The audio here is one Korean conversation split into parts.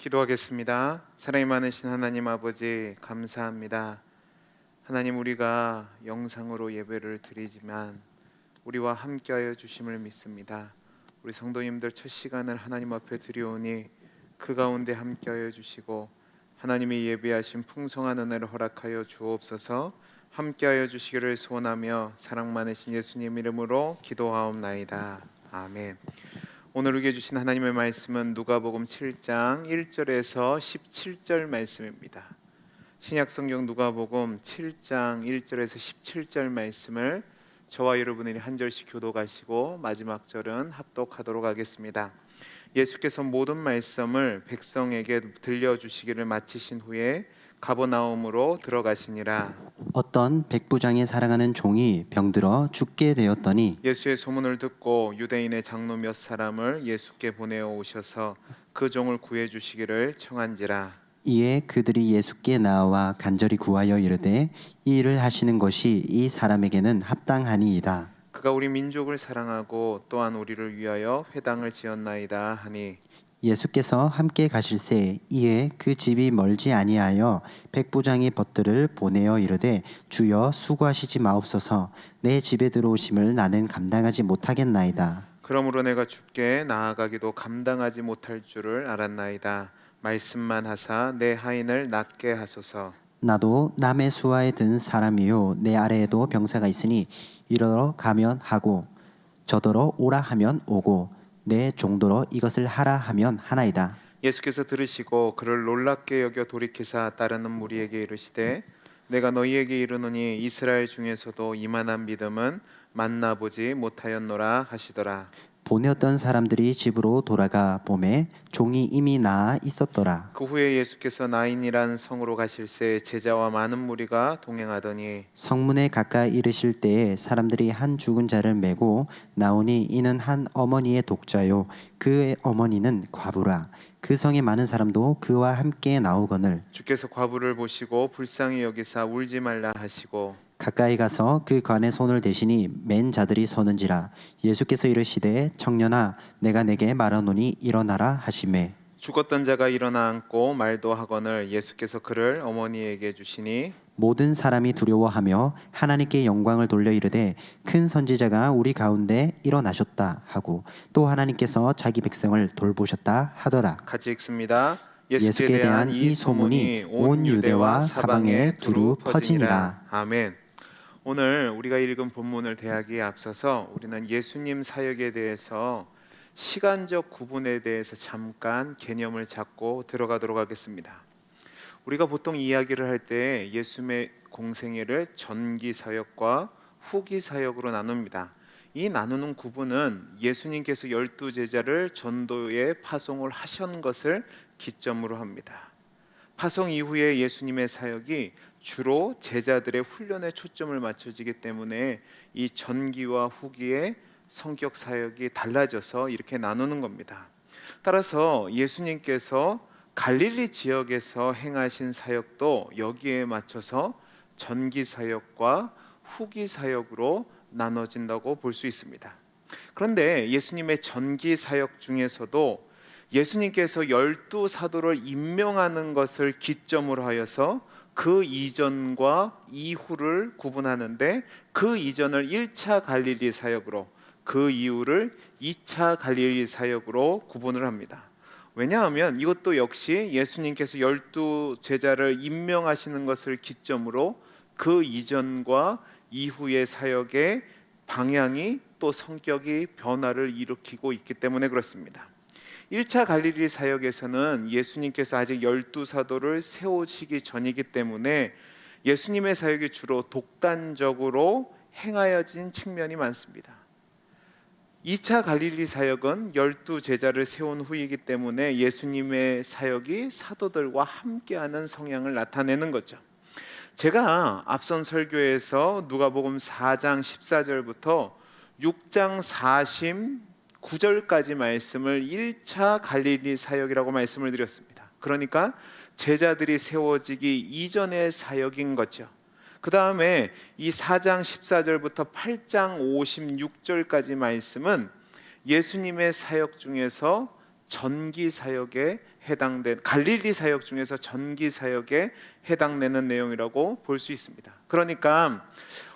기도하겠습니다. 사랑이 많으신 하나님 아버지 감사합니다. 하나님, 우리가 영상으로 예배를 드리지만 우리와 함께하여 주심을 믿습니다. 우리 성도님들 첫 시간을 하나님 앞에 드리오니 그 가운데 함께하여 주시고 하나님이 예비하신 풍성한 은혜를 허락하여 주옵소서. 함께하여 주시기를 소원하며 사랑 많으신 예수님 이름으로 기도하옵나이다. 아멘. 오늘 우리에게 주신 하나님의 말씀은 누가복음 7장 1절에서 17절 말씀입니다. 신약성경 누가복음 7장 1절에서 17절 말씀을 저와 여러분이 한 절씩 교독하시고 마지막 절은 합독하도록 하겠습니다. 예수께서 모든 말씀을 백성에게 들려주시기를 마치신 후에 가버나움으로 들어가시니라. 어떤 백부장이 사랑하는 종이 병들어 죽게 되었더니 예수의 소문을 듣고 유대인의 장로 몇 사람을 예수께 보내어 오셔서 그 종을 구해 주시기를 청한지라. 이에 그들이 예수께 나와 간절히 구하여 이르되 이 일을 하시는 것이 이 사람에게는 합당하니이다. 그가 우리 민족을 사랑하고 또한 우리를 위하여 회당을 지었나이다 하니 예수께서 함께 가실새 이에 그 집이 멀지 아니하여 백부장이 벗들을 보내어 이르되 주여 수고하시지 마옵소서 내 집에 들어오심을 나는 감당하지 못하겠나이다. 그러므로 내가 주께 나아가기도 감당하지 못할 줄을 알았나이다. 말씀만 하사 내 하인을 낫게 하소서. 나도 남의 수하에 든 사람이요 내 아래에도 병사가 있으니 이러러 가면 하고 저더러 오라 하면 오고 내 종도로 이것을 하라 하면 하나이다. 예수께서 들으시고 그를 놀랍게 여겨 돌이키사 따르는 무리에게 이르시되 내가 너희에게 이르노니 이스라엘 중에서도 이만한 믿음은 만나보지 못하였노라 하시더라. 보내었던 사람들이 집으로 돌아가 보매 종이 이미 나아 있었더라. 그 후에 예수께서 나인이란 성으로 가실새 제자와 많은 무리가 동행하더니 성문에 가까이 이르실 때에 사람들이 한 죽은 자를 메고 나오니 이는 한 어머니의 독자요 그의 어머니는 과부라. 그 성에 많은 사람도 그와 함께 나오거늘 주께서 과부를 보시고 불쌍히 여기사 울지 말라 하시고 가까이 가서 그 관에 손을 대시니 맨 자들이 서는지라. 예수께서 이르시되 청년아 내가 내게 말하노니 일어나라 하시매 죽었던 자가 일어나 앉고 말도 하거늘 예수께서 그를 어머니에게 주시니 모든 사람이 두려워하며 하나님께 영광을 돌려 이르되 큰 선지자가 우리 가운데 일어나셨다 하고 또 하나님께서 자기 백성을 돌보셨다 하더라. 같이 읽습니다. 예수께 대한 이 소문이 온 유대와 사방에 두루 퍼지니라. 아멘. 오늘 우리가 읽은 본문을 대하기에 앞서서 우리는 예수님 사역에 대해서 시간적 구분에 대해서 잠깐 개념을 잡고 들어가도록 하겠습니다. 우리가 보통 이야기를 할 때 예수님의 공생애를 전기 사역과 후기 사역으로 나눕니다. 이 나누는 구분은 예수님께서 12제자를 전도에 파송을 하신 것을 기점으로 합니다. 파송 이후에 예수님의 사역이 주로 제자들의 훈련에 초점을 맞춰지기 때문에 이 전기와 후기의 성격 사역이 달라져서 이렇게 나누는 겁니다. 따라서 예수님께서 갈릴리 지역에서 행하신 사역도 여기에 맞춰서 전기 사역과 후기 사역으로 나눠진다고 볼 수 있습니다. 그런데 예수님의 전기 사역 중에서도 예수님께서 12사도를 임명하는 것을 기점으로 하여서 그 이전과 이후를 구분하는데 그 이전을 1차 갈릴리 사역으로 그 이후를 2차 갈릴리 사역으로 구분을 합니다. 왜냐하면 이것도 역시 예수님께서 12제자를 임명하시는 것을 기점으로 그 이전과 이후의 사역의 방향이 또 성격이 변화를 일으키고 있기 때문에 그렇습니다. 1차 갈릴리 사역에서는 예수님께서 아직 12사도를 세우시기 전이기 때문에 예수님의 사역이 주로 독단적으로 행하여진 측면이 많습니다. 2차 갈릴리 사역은 12제자를 세운 후이기 때문에 예수님의 사역이 사도들과 함께하는 성향을 나타내는 거죠. 제가 앞선 설교에서 누가복음 4장 14절부터 6장 49절까지 말씀을 1차 갈릴리 사역이라고 말씀을 드렸습니다. 그러니까 제자들이 세워지기 이전의 사역인 거죠. 그 다음에 이 4장 14절부터 8장 56절까지 말씀은 예수님의 사역 중에서 전기 사역에 해당된 갈릴리 사역 중에서 전기 사역에 해당되는 내용이라고 볼 수 있습니다. 그러니까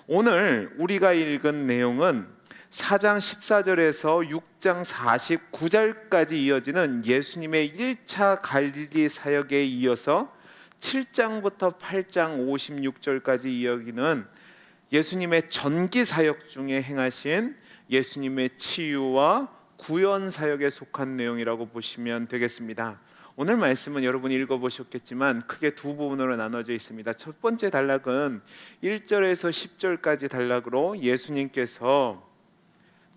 오늘 우리가 읽은 내용은 4장 14절에서 6장 49절까지 이어지는 예수님의 1차 갈릴리 사역에 이어서 7장부터 8장 56절까지 이어지는 예수님의 전기 사역 중에 행하신 예수님의 치유와 구원 사역에 속한 내용이라고 보시면 되겠습니다. 오늘 말씀은 여러분이 읽어보셨겠지만 크게 두 부분으로 나눠져 있습니다. 첫 번째 단락은 1절에서 10절까지 단락으로 예수님께서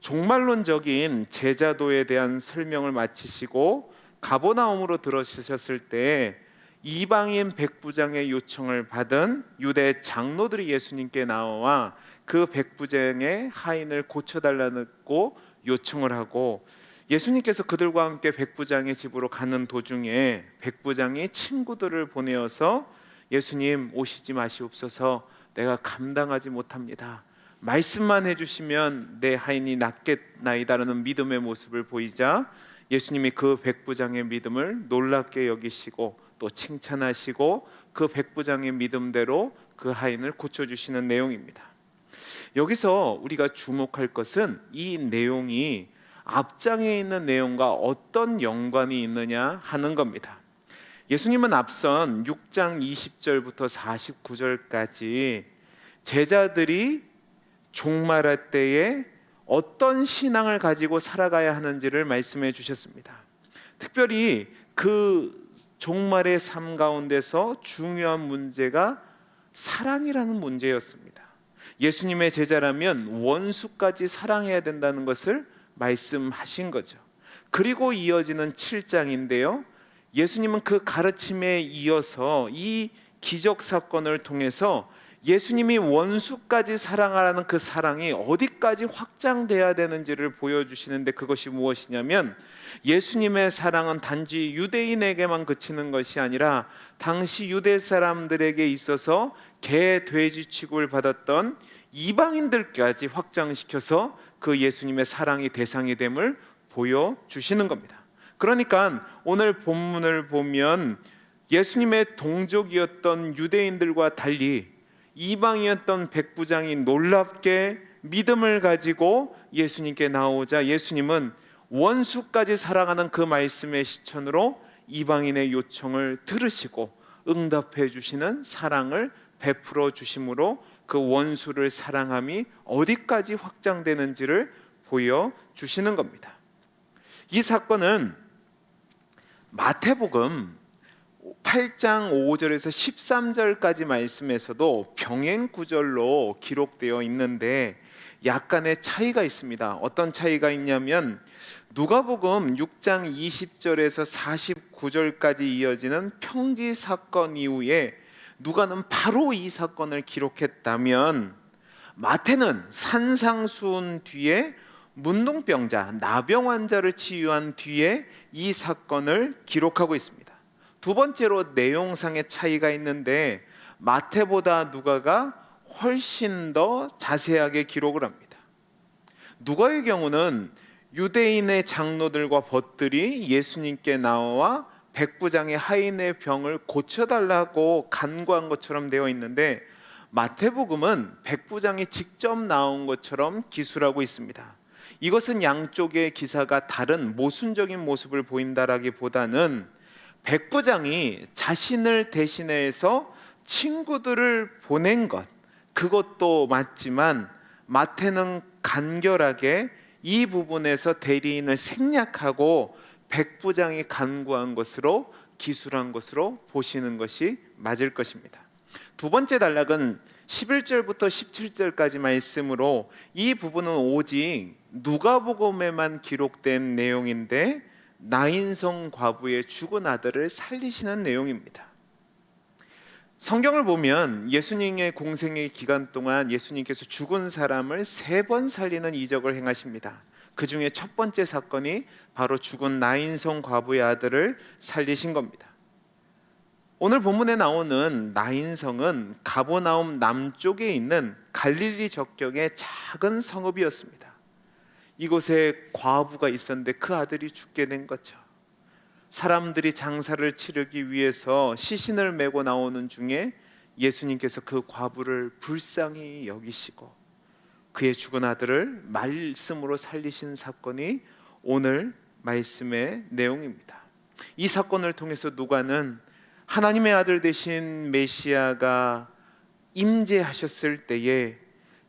종말론적인 제자도에 대한 설명을 마치시고 가버나움으로 들어서셨을 때 이방인 백부장의 요청을 받은 유대 장로들이 예수님께 나와 그 백부장의 하인을 고쳐달라고 요청을 하고, 예수님께서 그들과 함께 백부장의 집으로 가는 도중에 백부장이 친구들을 보내어서 예수님 오시지 마시옵소서, 내가 감당하지 못합니다, 말씀만 해주시면 내 하인이 낫겠나이다라는 믿음의 모습을 보이자 예수님이 그 백부장의 믿음을 놀랍게 여기시고 또 칭찬하시고 그 백부장의 믿음대로 그 하인을 고쳐주시는 내용입니다. 여기서 우리가 주목할 것은 이 내용이 앞장에 있는 내용과 어떤 연관이 있느냐 하는 겁니다. 예수님은 앞선 6장 20절부터 49절까지 제자들이 종말할 때에 어떤 신앙을 가지고 살아가야 하는지를 말씀해 주셨습니다. 특별히 그 종말의 삶 가운데서 중요한 문제가 사랑이라는 문제였습니다. 예수님의 제자라면 원수까지 사랑해야 된다는 것을 말씀하신 거죠. 그리고 이어지는 7장인데요, 예수님은 그 가르침에 이어서 이 기적 사건을 통해서 예수님이 원수까지 사랑하라는 그 사랑이 어디까지 확장돼야 되는지를 보여주시는데, 그것이 무엇이냐면 예수님의 사랑은 단지 유대인에게만 그치는 것이 아니라 당시 유대 사람들에게 있어서 개, 돼지 취급을 받았던 이방인들까지 확장시켜서 그 예수님의 사랑이 대상이 됨을 보여주시는 겁니다. 그러니까 오늘 본문을 보면 예수님의 동족이었던 유대인들과 달리 이방이었던 백부장이 놀랍게 믿음을 가지고 예수님께 나오자 예수님은 원수까지 사랑하는 그 말씀의 시천으로 이방인의 요청을 들으시고 응답해 주시는 사랑을 베풀어 주심으로 그 원수를 사랑함이 어디까지 확장되는지를 보여주시는 겁니다. 이 사건은 마태복음 8장 5절에서 13절까지 말씀에서도 병행 구절로 기록되어 있는데 약간의 차이가 있습니다. 어떤 차이가 있냐면 누가복음 6장 20절에서 49절까지 이어지는 평지 사건 이후에 누가는 바로 이 사건을 기록했다면 마태는 산상수훈 뒤에 문둥병자, 나병 환자를 치유한 뒤에 이 사건을 기록하고 있습니다. 두 번째로 내용상의 차이가 있는데 마태보다 누가가 훨씬 더 자세하게 기록을 합니다. 누가의 경우는 유대인의 장로들과 벗들이 예수님께 나와 백부장의 하인의 병을 고쳐달라고 간구한 것처럼 되어 있는데 마태복음은 백부장이 직접 나온 것처럼 기술하고 있습니다. 이것은 양쪽의 기사가 다른 모순적인 모습을 보인다라기보다는 백부장이 자신을 대신해서 친구들을 보낸 것, 그것도 맞지만 마태는 간결하게 이 부분에서 대리인을 생략하고 백부장이 간구한 것으로 기술한 것으로 보시는 것이 맞을 것입니다. 두 번째 단락은 11절부터 17절까지 말씀으로 이 부분은 오직 누가복음에만 기록된 내용인데 나인성 과부의 죽은 아들을 살리시는 내용입니다. 성경을 보면 예수님의 공생의 기간 동안 예수님께서 죽은 사람을 3번 살리는 이적을 행하십니다. 그 중에 첫 번째 사건이 바로 죽은 나인성 과부의 아들을 살리신 겁니다. 오늘 본문에 나오는 나인성은 가버나움 남쪽에 있는 갈릴리 적경의 작은 성읍이었습니다. 이곳에 과부가 있었는데 그 아들이 죽게 된 거죠. 사람들이 장사를 치르기 위해서 시신을 메고 나오는 중에 예수님께서 그 과부를 불쌍히 여기시고 그의 죽은 아들을 말씀으로 살리신 사건이 오늘 말씀의 내용입니다. 이 사건을 통해서 누가는 하나님의 아들 되신 메시아가 임재하셨을 때에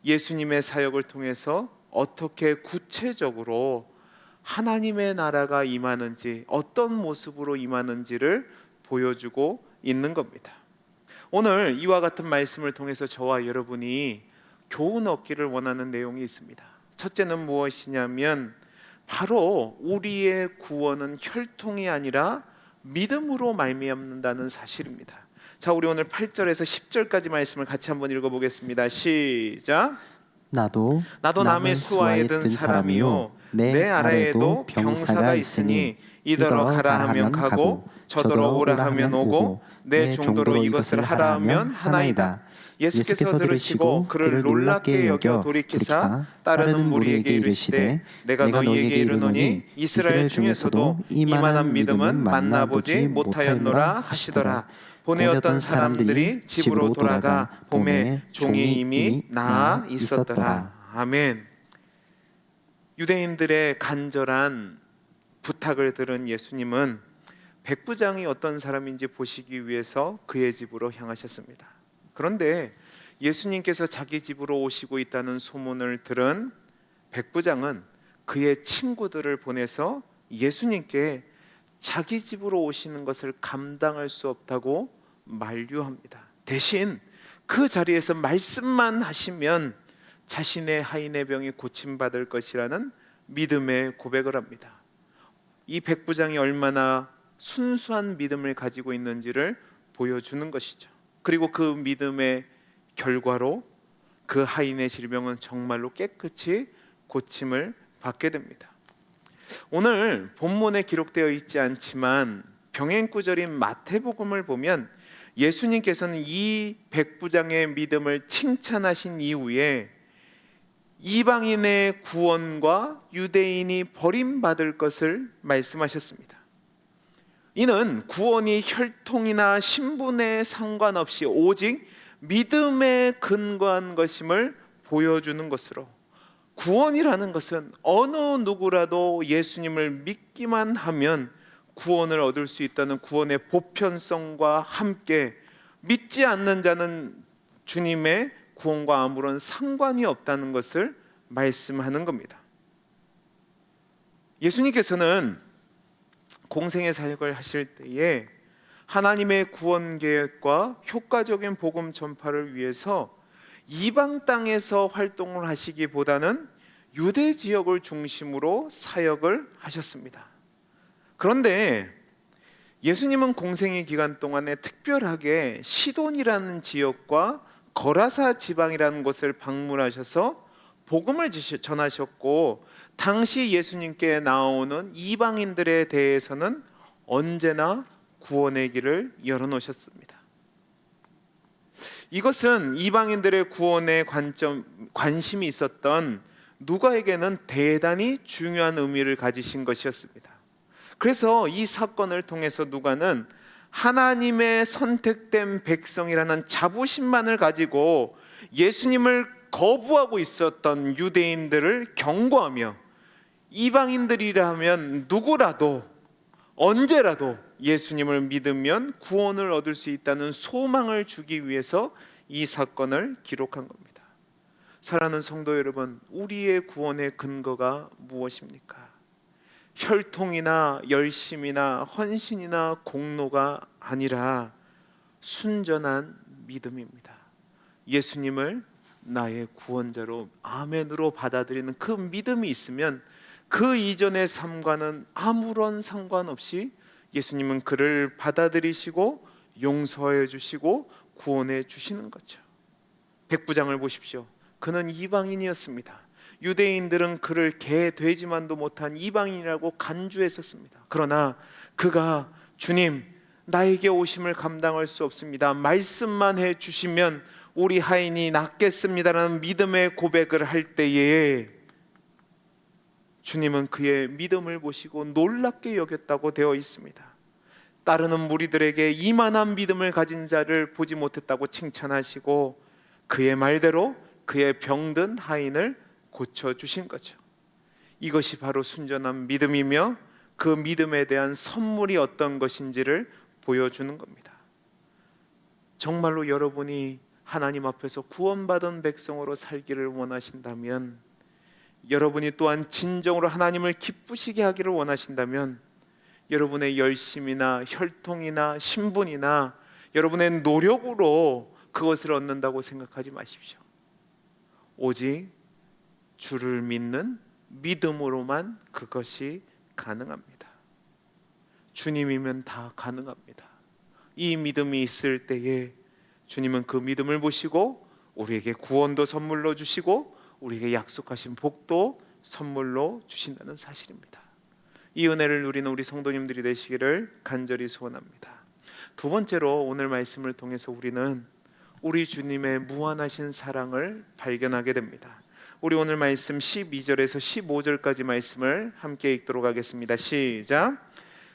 예수님의 사역을 통해서 어떻게 구체적으로 하나님의 나라가 임하는지, 어떤 모습으로 임하는지를 보여주고 있는 겁니다. 오늘 이와 같은 말씀을 통해서 저와 여러분이 교훈 얻기를 원하는 내용이 있습니다. 첫째는 무엇이냐면 바로 우리의 구원은 혈통이 아니라 믿음으로 말미암는다는 사실입니다. 자, 우리 오늘 8절에서 10절까지 말씀을 같이 한번 읽어보겠습니다. 시작. 나도 남의 수하에 든 사람이요 내 아래에도 병사가 있으니 이더러 가라 하면 가고 저더러 오라 하면 오고 내 종도로 이것을 하라 하면 하나이다. 예수께서 들으시고 그를 놀랍게 여겨 돌이키사 따르는 무리에게 이르시되 내가 너희에게 이르노니 이스라엘 중에서도 이만한 믿음은 만나보지 못하였노라 하시더라. 보내었던 사람들이 집으로 돌아가 봄에 종이 이미 나아 있었더라. 아멘. 유대인들의 간절한 부탁을 들은 예수님은 백부장이 어떤 사람인지 보시기 위해서 그의 집으로 향하셨습니다. 그런데 예수님께서 자기 집으로 오시고 있다는 소문을 들은 백부장은 그의 친구들을 보내서 예수님께 자기 집으로 오시는 것을 감당할 수 없다고 만류합니다. 대신 그 자리에서 말씀만 하시면 자신의 하인의 병이 고침받을 것이라는 믿음의 고백을 합니다. 이 백부장이 얼마나 순수한 믿음을 가지고 있는지를 보여주는 것이죠. 그리고 그 믿음의 결과로 그 하인의 질병은 정말로 깨끗이 고침을 받게 됩니다. 오늘 본문에 기록되어 있지 않지만 병행구절인 마태복음을 보면 예수님께서는 이 백부장의 믿음을 칭찬하신 이후에 이방인의 구원과 유대인이 버림받을 것을 말씀하셨습니다. 이는 구원이 혈통이나 신분에 상관없이 오직 믿음에 근거한 것임을 보여주는 것으로, 구원이라는 것은 어느 누구라도 예수님을 믿기만 하면 구원을 얻을 수 있다는 구원의 보편성과 함께 믿지 않는 자는 주님의 구원과 아무런 상관이 없다는 것을 말씀하는 겁니다. 예수님께서는 공생의 사역을 하실 때에 하나님의 구원 계획과 효과적인 복음 전파를 위해서 이방 땅에서 활동을 하시기보다는 유대 지역을 중심으로 사역을 하셨습니다. 그런데 예수님은 공생의 기간 동안에 특별하게 시돈이라는 지역과 거라사 지방이라는 곳을 방문하셔서 복음을 전하셨고, 당시 예수님께 나오는 이방인들에 대해서는 언제나 구원의 길을 열어놓으셨습니다. 이것은 이방인들의 구원에 관심이 있었던 누가에게는 대단히 중요한 의미를 가지신 것이었습니다. 그래서 이 사건을 통해서 누가는 하나님의 선택된 백성이라는 자부심만을 가지고 예수님을 거부하고 있었던 유대인들을 경고하며 이방인들이라면 누구라도 언제라도 예수님을 믿으면 구원을 얻을 수 있다는 소망을 주기 위해서 이 사건을 기록한 겁니다. 사랑하는 성도 여러분, 우리의 구원의 근거가 무엇입니까? 혈통이나 열심이나 헌신이나 공로가 아니라 순전한 믿음입니다. 예수님을 나의 구원자로 아멘으로 받아들이는 그 믿음이 있으면 그 이전의 삶과는 아무런 상관없이 예수님은 그를 받아들이시고 용서해 주시고 구원해 주시는 거죠. 백부장을 보십시오. 그는 이방인이었습니다. 유대인들은 그를 개 되지만도 못한 이방인이라고 간주했었습니다. 그러나 그가 주님, 나에게 오심을 감당할 수 없습니다. 말씀만 해 주시면 우리 하인이 낫겠습니다라는 믿음의 고백을 할 때에 주님은 그의 믿음을 보시고 놀랍게 여겼다고 되어 있습니다. 따르는 무리들에게 이만한 믿음을 가진 자를 보지 못했다고 칭찬하시고 그의 말대로 그의 병든 하인을 고쳐주신 거죠. 이것이 바로 순전한 믿음이며 그 믿음에 대한 선물이 어떤 것인지를 보여주는 겁니다. 정말로 여러분이 하나님 앞에서 구원받은 백성으로 살기를 원하신다면, 여러분이 또한 진정으로 하나님을 기쁘시게 하기를 원하신다면, 여러분의 열심이나 혈통이나 신분이나 여러분의 노력으로 그것을 얻는다고 생각하지 마십시오. 오직 주를 믿는 믿음으로만 그것이 가능합니다. 주님이면 다 가능합니다. 이 믿음이 있을 때에 주님은 그 믿음을 보시고 우리에게 구원도 선물로 주시고 우리에게 약속하신 복도 선물로 주신다는 사실입니다. 이 은혜를 누리는 우리 성도님들이 되시기를 간절히 소원합니다. 두 번째로 오늘 말씀을 통해서 우리는 우리 주님의 무한하신 사랑을 발견하게 됩니다. 우리 오늘 말씀 12절에서 15절까지 말씀을 함께 읽도록 하겠습니다. 시작.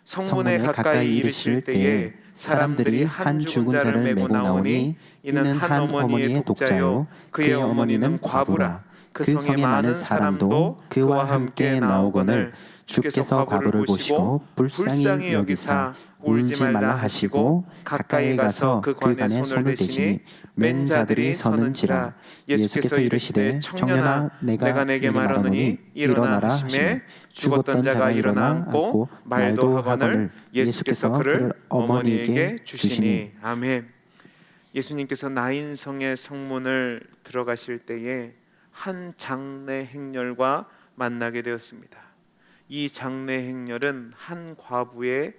성문에 가까이 이르실 때에 사람들이 한 죽은 자를 메고 나오니 이는 한 어머니의 독자요 그의 어머니는 과부라. 그 성에 많은 사람도 그와 함께 나오거늘 주께서 과부를 보시고 불쌍히 여기사 울지 말라 하시고 가까이 가서 그 관에 손을 대시니 맨 자들이 서는지라. 예수께서 이르시되 청년아 내가 내게 말하노니 일어나라 하시매 죽었던 자가 일어나 앉고 말도 하거늘 예수께서 그를 어머니에게 주시니. 아멘. 예수님께서 나인성의 성문을 들어가실 때에 한 장례 행렬과 만나게 되었습니다. 이 장례 행렬은 한 과부의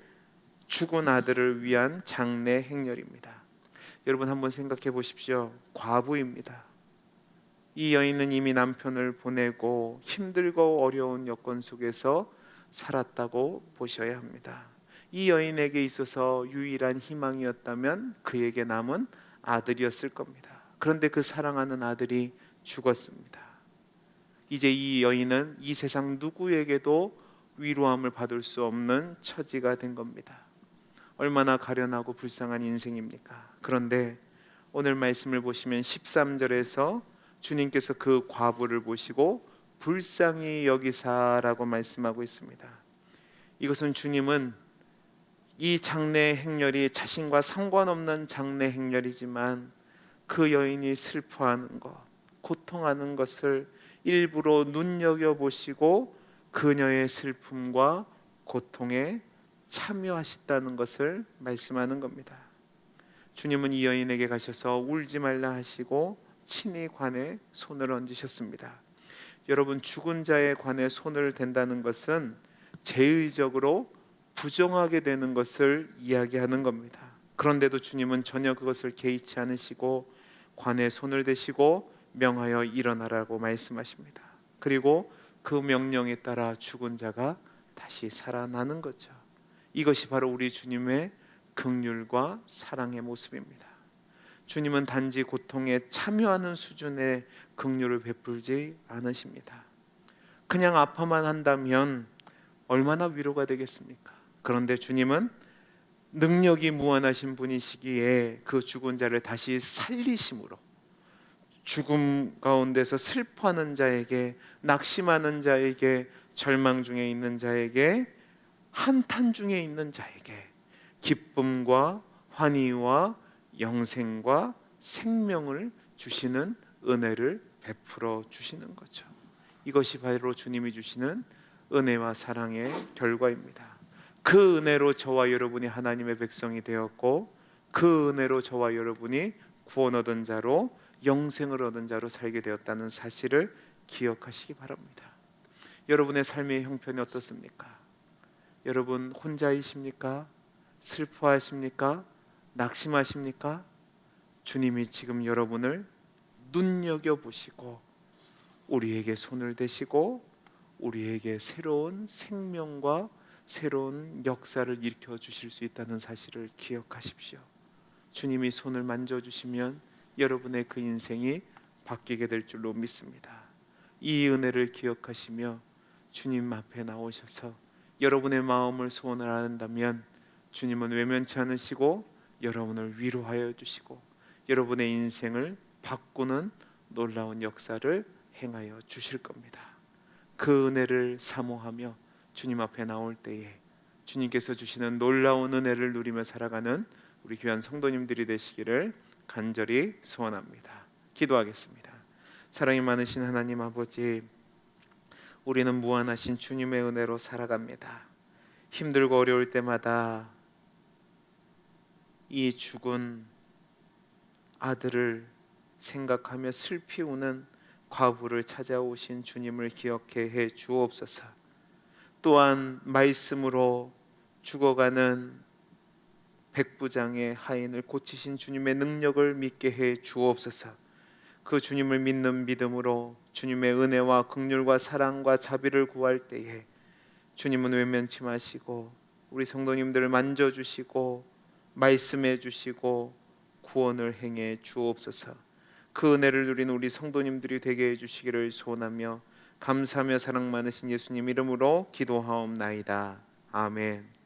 죽은 아들을 위한 장례 행렬입니다. 여러분 한번 생각해 보십시오. 과부입니다. 이 여인은 이미 남편을 보내고 힘들고 어려운 여건 속에서 살았다고 보셔야 합니다. 이 여인에게 있어서 유일한 희망이었다면 그에게 남은 아들이었을 겁니다. 그런데 그 사랑하는 아들이 죽었습니다. 이제 이 여인은 이 세상 누구에게도 위로함을 받을 수 없는 처지가 된 겁니다. 얼마나 가련하고 불쌍한 인생입니까? 그런데 오늘 말씀을 보시면 13절에서 주님께서 그 과부를 보시고 불쌍히 여기사라고 말씀하고 있습니다. 이것은 주님은 이 장례 행렬이 자신과 상관없는 장례 행렬이지만 그 여인이 슬퍼하는 것, 고통하는 것을 일부러 눈여겨보시고 그녀의 슬픔과 고통에 참여하셨다는 것을 말씀하는 겁니다. 주님은 이 여인에게 가셔서 울지 말라 하시고 친히 관에 손을 얹으셨습니다. 여러분, 죽은 자의 관에 손을 댄다는 것은 제의적으로 부정하게 되는 것을 이야기하는 겁니다. 그런데도 주님은 전혀 그것을 개의치 않으시고 관에 손을 대시고 명하여 일어나라고 말씀하십니다. 그리고 그 명령에 따라 죽은 자가 다시 살아나는 거죠. 이것이 바로 우리 주님의 긍휼과 사랑의 모습입니다. 주님은 단지 고통에 참여하는 수준의 긍휼을 베풀지 않으십니다. 그냥 아파만 한다면 얼마나 위로가 되겠습니까? 그런데 주님은 능력이 무한하신 분이시기에 그 죽은 자를 다시 살리심으로 죽음 가운데서 슬퍼하는 자에게, 낙심하는 자에게, 절망 중에 있는 자에게, 한탄 중에 있는 자에게 기쁨과 환희와 영생과 생명을 주시는 은혜를 베풀어 주시는 거죠. 이것이 바로 주님이 주시는 은혜와 사랑의 결과입니다. 그 은혜로 저와 여러분이 하나님의 백성이 되었고 그 은혜로 저와 여러분이 구원 얻은 자로, 영생을 얻은 자로 살게 되었다는 사실을 기억하시기 바랍니다. 여러분의 삶의 형편이 어떻습니까? 여러분 혼자이십니까? 슬퍼하십니까? 낙심하십니까? 주님이 지금 여러분을 눈여겨보시고 우리에게 손을 대시고 우리에게 새로운 생명과 새로운 역사를 일으켜 주실 수 있다는 사실을 기억하십시오. 주님이 손을 만져주시면 여러분의 그 인생이 바뀌게 될 줄로 믿습니다. 이 은혜를 기억하시며 주님 앞에 나오셔서 여러분의 마음을 소원을 한다면 주님은 외면치 않으시고 여러분을 위로하여 주시고 여러분의 인생을 바꾸는 놀라운 역사를 행하여 주실 겁니다. 그 은혜를 사모하며 주님 앞에 나올 때에 주님께서 주시는 놀라운 은혜를 누리며 살아가는 우리 귀한 성도님들이 되시기를 간절히 소원합니다. 기도하겠습니다. 사랑이 많으신 하나님 아버지, 우리는 무한하신 주님의 은혜로 살아갑니다. 힘들고 어려울 때마다 이 죽은 아들을 생각하며 슬피 우는 과부를 찾아오신 주님을 기억해 해 주옵소서. 또한 말씀으로 죽어가는 백부장의 하인을 고치신 주님의 능력을 믿게 해 주옵소서. 그 주님을 믿는 믿음으로 주님의 은혜와 긍휼과 사랑과 자비를 구할 때에 주님은 외면치 마시고 우리 성도님들을 만져주시고 말씀해 주시고 구원을 행해 주옵소서. 그 은혜를 누린 우리 성도님들이 되게 해주시기를 소원하며 감사하며 사랑 많으신 예수님 이름으로 기도하옵나이다. 아멘.